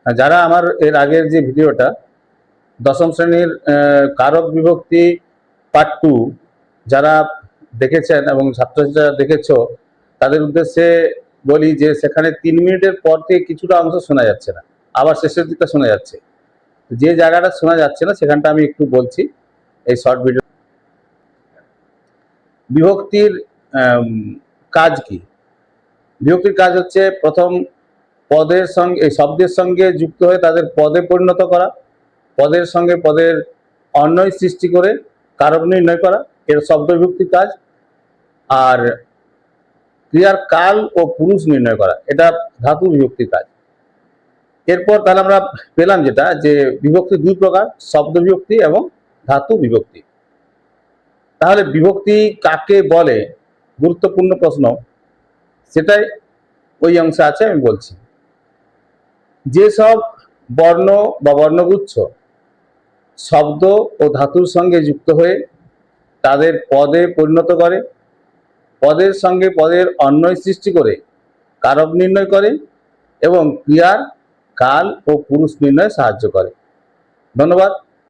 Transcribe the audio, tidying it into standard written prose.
যারা আমার এর আগের যে ভিডিওটা দশম শ্রেণীর কারক বিভক্তি পার্ট 2 যারা দেখেছেন এবং ছাত্রছাত্রীরা দেখেছো তাদের উদ্দেশ্যে বলি যে সেখানে 3 মিনিটের পর থেকে কিছুটা অংশ শোনা যাচ্ছে না, আবার শেষের দিকটা শোনা যাচ্ছে। যে জায়গাটা শোনা যাচ্ছে না সেখানটা আমি একটু বলছি এই শর্ট ভিডিও। বিভক্তির কাজ কি? বিভক্তির কাজ হচ্ছে প্রথম পদের সঙ্গে এই শব্দের সঙ্গে যুক্ত হয়ে তাদের পদে পরিণত করা, পদের সঙ্গে পদের অন্বয় সৃষ্টি করে কারক নির্ণয় করা, এর শব্দ বিভক্তির কাজ। আর ক্রিয়ার কাল ও পুরুষ নির্ণয় করা, এটা ধাতু বিভক্তির কাজ। এরপর তাহলে আমরা পেলাম যেটা যে বিভক্তি দুই প্রকার, শব্দ বিভক্তি এবং ধাতু বিভক্তি। তাহলে বিভক্তি কাকে বলে, গুরুত্বপূর্ণ প্রশ্ন, সেটাই ওই অংশে আছে, আমি বলছি। যেসব বর্ণ বা বর্ণগুচ্ছ শব্দ ও ধাতুর সঙ্গে যুক্ত হয়ে তাদের পদে পরিণত করে, পদের সঙ্গে পদের অন্বয় সৃষ্টি করে কারক নির্ণয় করে এবং ক্রিয়ার কাল ও পুরুষ নির্ণয়ে সাহায্য করে। ধন্যবাদ।